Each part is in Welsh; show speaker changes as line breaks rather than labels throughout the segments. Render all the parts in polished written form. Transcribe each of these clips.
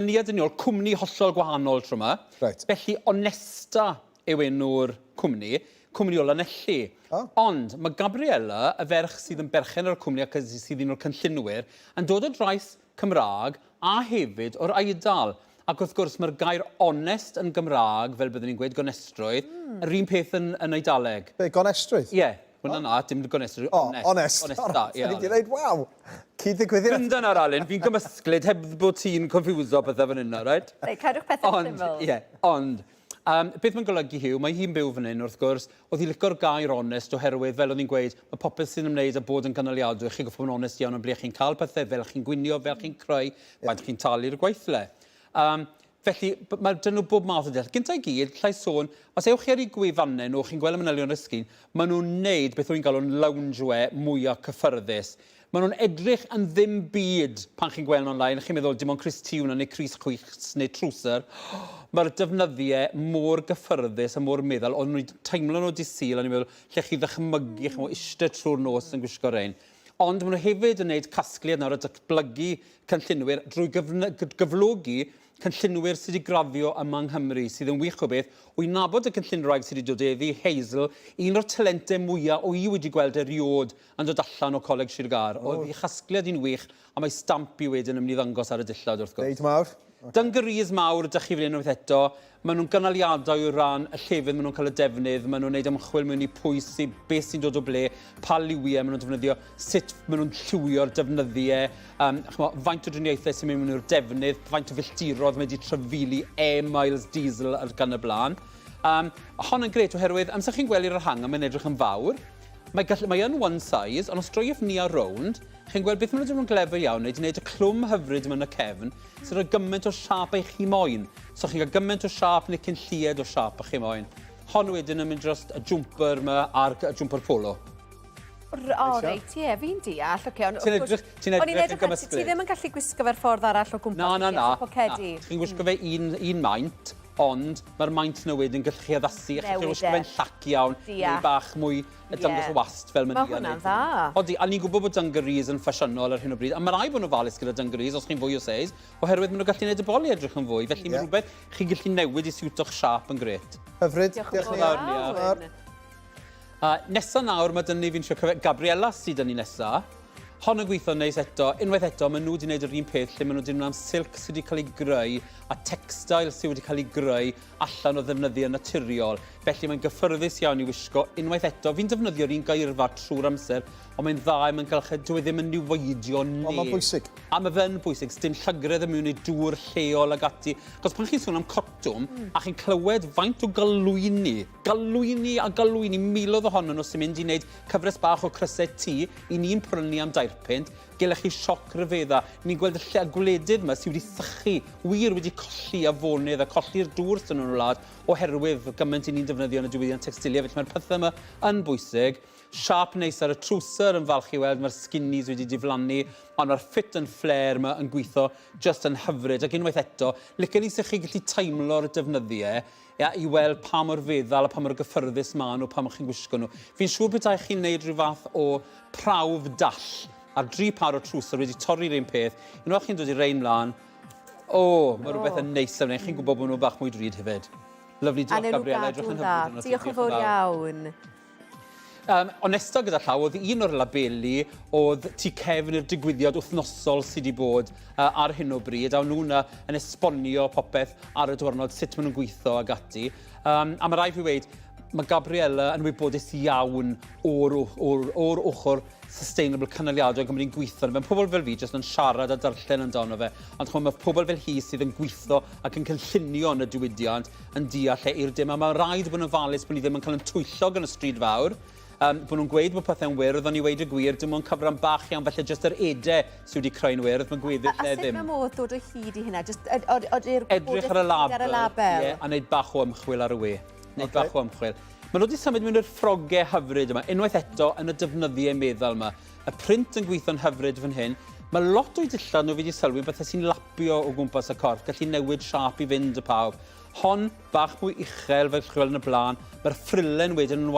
Niad yn ôl, cwmni hollol gwahanol tro yma.
Right.
Felly, Onesta yw enw'r cwmni o Lanelli. Ond mae Gabriela, y ferch sydd yn berchen ar y cwmni ac sydd un o'r cynllunwyr, yn dod o draeth Cymraeg a hefyd o'r Eidal. Ac wrth gwrs, mae'r gair onest yn Gymraeg, fel byddwn ni'n gweud, gonestrwydd, yr un peth yn Eidaleg.
Be, gonestrwydd?
Ie, hwnna na, dim gonestrwydd, onest.
Onest, ie. Ni wedi dweud, waw, cyd-ddigwyddiad.
Gyndan ar Alun, fi'n gymysglyd heb bod ti'n confusio bethau fan hynna, right?
Cadwch pethau syml.
Ie, ond, beth mae'n golygu hiw, mae hi'n byw fan hyn wrth gwrs, oedd hi licio'r gair onest oherwydd, fel oedd hi'n gweud, mae popeth sy'n ymwneud â bod yn ganoliadwy, chi'n goffod yn onest iawn yn ble chi'n cael pethau, fel chi'n gwynio, fel chi'n creu, faint chi'n talu'r gweithle. Felly, mae dyn nhw bob math o dell. Gynta i gyd, llai sôn, os ewch chi ar ei gwefannau nhw, chi'n gweld y manylion ysgyn, maen nhw'n neud beth o'n galw'n loungewear mwyaf cyffyrddus. Maen nhw'n edrych yn ddim byd pan chi'n gweld nhw online. Chi'n meddwl, dim ond Chris Tiwn neu Chris Chwys neu trwser. Mae'r defnyddiau mor gyffyrddus a mor meddwl, ond nhw'n teimlo nhw di sil, a ni'n meddwl, lle chi ddychmygu, chi'n meddwl, eistedd trwy'r nos yn gwisgo rein. Ond maen nhw hefyd yn gwneud casgliad nawr o datblygu cynllunwyr drwy gyflogi cynllunwyr sydd wedi graddio yma yng Nghymru, sydd yn wych o beth, wy'n nabod y cynllunwraig sydd wedi dod eddi, Hazel, un o'r talentau mwyaf o i wedi gweld eriod yn dod allan o Coleg Sir Gar. Oedd ei chasgliad i'n wych, a mae stampi wedyn yn mynd i ddangos ar y dillad wrth gwrs.
Deud mawr.
Dyngrys mawr ydych chi fan hyn unwaith eto. Maen nhw'n ganoliadau o ran y llefydd maen nhw'n cael y defnydd. Maen nhw'n gwneud ymchwil mewn i pwy sydd, beth sy'n dod o ble, pa liwiau maen nhw'n defnyddio, sut maen nhw'n llwio'r defnyddiau, faint o driniaethau sy'n mynd mewn i'r defnydd, faint o filltirodd mae wedi trafili e-miles diesel ar gan y blaen. Hon yn gret oherwydd, amser chi'n gweld i'r hang mae'n edrych yn fawr. Mae yn one size, ond os droiwch ni ar rownd, chi'n gweld beth maen nhw'n glefer iawn, wedi gwneud y clwm hyfryd yma yn y cefn, sy'n rhoi gymaint o siap eich chi moyn. So chi'n cael gymaint o siap neu cyn llied o siap eich chi moyn. Hon wedyn yn mynd dros y jwmper yma a'r jwmper polo.
Reit, ie, fi'n deall.
Ti'n edrych yn gymysglyd.
Ti ddim yn gallu gwisgo fe'r ffordd arall o gwmpas.
Na. Chi'n gwisgo fe un maint, ond mae'r maint yna wedyn gallwch chi addasu, a chi'n gwisgo fe'n llac iawn, neu bach mwy dangos o wast fel mynd i.
Mae hwnna'n dda.
Odi, a ni'n gwybod bod dungarees yn ffasiynol ar hyn o bryd, a mae rai bod nhw'n falus gyda dungarees os chi'n fwy o seis, oherwydd maen nhw'n gallu gwneud y boli edrych yn fwy, felly mae rhywbeth chi'n gallu newid i siwto'ch siap yn gret.
Hyfryd,
diolch yn fawr.
Nesa nawr, mae dyn ni fi'n siŵr Gabriela sydd dyn ni nesa. Hon yn gweithio neis eto. Unwaith eto, maen nhw wedi gwneud yr un peth lle maen nhw wedi gwneud am silc sydd wedi cael ei greu a textile sydd wedi cael ei greu allan o ddefnyddio naturiol. Felly mae'n gyffyrddus iawn i wisgo. Unwaith eto, fi'n defnyddio'r un gairfa trwy'r amser, ond mae'n dda, mae'n cael dyw e ddim yn niweidio neb.
Ond mae'n bwysig.
A mae fe'n bwysig, dim llygredd yn mewn i dŵr lleol ag ati. Cos pan chi'n sôn am cotwm, a chi'n clywed faint o galwyni, miloedd ohonyn nhw sy'n mynd i wneud cyfres bach o crysau tŷ i ni'n prynu am dairpynt, gelech chi sioc ryfedda. Ni'n gweld y lle gwledydd yma sydd wedi sychu, wir wedi colli afonydd a colli'r dŵr sy'n nhw'n wlad oherwydd gymaint i ni'n defnyddio yn y diwydiant textilia. Felly mae'r pethau yma yn bwysig. Siap neis ar y trwser yn falch i weld, mae'r skinnies wedi diflannu, ond mae'r fit and flare yma yn gweithio just yn hyfryd. Ac unwaith eto, licen i sy'ch chi gallu teimlo'r defnyddiau i weld pa mor feddal a pa mor gyffyrddus maen nhw, pa mor chi'n gwisgo nhw. Fi'n siŵr beth chi'n neud rhyw fath o prawf dall ar 3 par o trwser wedi torri'r un peth. Unwaith chi'n dod i'r rein mlaen, mae rhywbeth yn neis am chi'n gwybod bod nhw'n bach mwy drud hefyd. Lyfli, diolch Gabriela, edrych yn hyfryd.
Diolch yn fawr iawn.
Onesta gyda llaw, oedd un o'r labeli oedd tu cefn i'r digwyddiad wythnosol sydd wedi bod ar hyn o bryd, a nhw'n yn esbonio popeth ar y diwrnod sut maen nhw'n gweithio ag ati. A mae rai fi weid, mae Gabriela yn wybodus iawn o'r ochr sustainable canoliadau gan bod ni'n gweithio. Mae pobl fel fi jyst yn siarad a darllen amdano fe, ond mae pobl fel hi sydd yn gweithio ac yn cynllunio yn y diwydiant yn deall i'r dim, a mae rhaid bod yn falus bod ni ddim yn cael yn twyllo gan y stryd fawr. Bod nhw'n gweud bod pethau'n wyrdd, ond i weid y gwir, dim ond cyfran bach iawn, felly jyst yr edau sydd wedi creu'n wyrdd, mae'n gweddill lle ddim.
A sut mae modd dod o hyd i hynna?
Edrych ar y label, a wneud bach o ymchwil ar y we. Bach o ymchwil. Maen nhw wedi symud mewn i'r ffrogau hyfryd yma, unwaith eto yn y defnyddiau meddwl yma. Y print yn gweithio'n hyfryd fan hyn. Mae lot o'i dillad nhw wedi sylwi bethau sy'n lapio o gwmpas y corff, gallu newid siap i fynd y pawb. Hon bach mwy uchel fel chwil yn y blaen. Mae'r ffrilen wedyn yn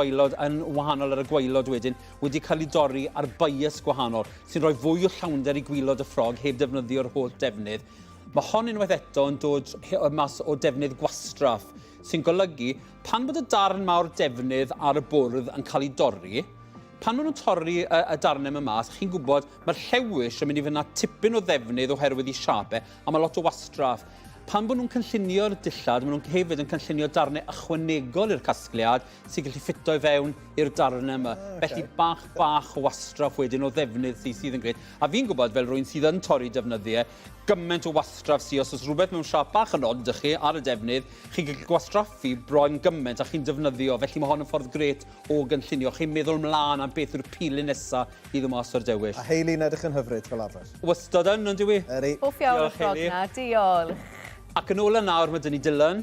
wahanol ar y gwaelod wedyn wedi cael ei dorri ar bias gwahanol sy'n rhoi fwy o llawnder i gwylod y ffrog heb defnyddio'r holl defnydd. Mae hon unwaith eto yn dod mas o defnydd gwastraff, sy'n golygu pan bod y darn mawr defnydd ar y bwrdd yn cael ei dorri, pan maen nhw'n torri y darnau yma mas, chi'n gwybod mae'r llewis yn mynd i fyna tipyn o ddefnydd oherwydd i siapau, a mae lot o wastraff. Pan bod nhw'n cynllunio'r dillad, maen nhw'n hefyd yn cynllunio darnau ychwanegol i'r casgliad sy'n gallu ffito i fewn i'r darnau yma. Felly bach o wastraff wedyn o ddefnydd sydd yn greu. A fi'n gwybod fel rwy'n sydd yn torri defnyddiau, gymaint o wastraff sydd, os oes rhywbeth mewn siap bach yn od chi ar y defnydd, chi'n gallu gwastraffu bron gymaint a chi'n defnyddio, felly mae hon yn ffordd gret o gynllunio. Chi'n meddwl mlaen am beth yw'r pilyn nesaf i ddod mas o'r dewill.
A Hayley'n edrych yn hyfryd fel arfer.
Wystod yn dwi?
Eri.
Hoff iawn o'r
Diolch,
ffrog
Hayley.
na, diolch.
Ac yn ôl nawr mae dyn ni Dylan.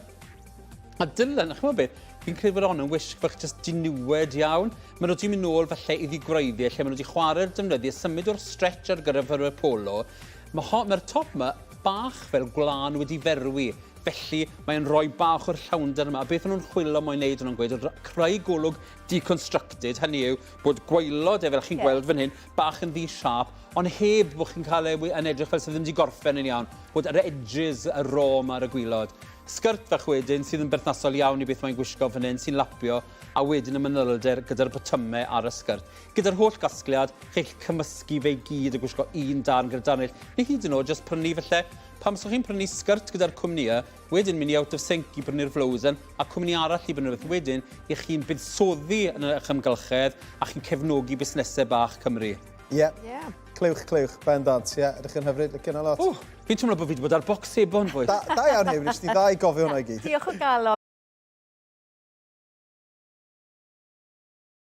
A Dylan, chi'n meddwl beth, fi'n credu bod hon yn wisg bach jyst diniwed iawn. Maen nhw wedi mynd nôl falle iddi gwreiddiau lle maen nhw wedi chwarae'r defnyddiau, symud o'r stretch ar gyfer y polo. Mae'r top yma bach fel gwlan wedi ferwi. Felly mae'n rhoi bach o'r llawnder yma. Beth nhw'n chwilo mo'n neud nhw'n gweud, creu golwg deconstructed, hynny yw bod gwaelod, fel chi'n gweld fan hyn, bach yn ddi-siap, ond heb bod chi'n cael yn edrych fel sydd ddim wedi gorffen yn iawn, bod yr edges y rom ar y gwylod. Sgrt fach wedyn sydd yn berthnasol iawn i beth mae'n gwisgo fan hyn, sy'n lapio, a wedyn y manylder gyda'r botymau ar y sgrt. Gyda'r holl gasgliad, chi'ch cymysgu fe i gyd a gwisgo un darn gyda'r darn eraill. Neu hyd yn oed jyst prynu falle, pam so chi'n prynu sgrt gyda'r cwmnïau, wedyn mynd i out of sync i prynu'r flowsen, a cwmni arall i prynu'r wedyn, i chi'n buddsoddi yn eich ymgylchedd a chi'n cefnogi busnesau bach Cymru.
Ie.
Ie.
Clywch, bendant. Ie, edrych yn hyfryd, licen o lot.
Fi'n teimlo bod fi wedi bod ar bocs sebon, fwy.
Da iawn, Hugh, nes ti dda i gofio hwnna i gyd.
Diolch o galon.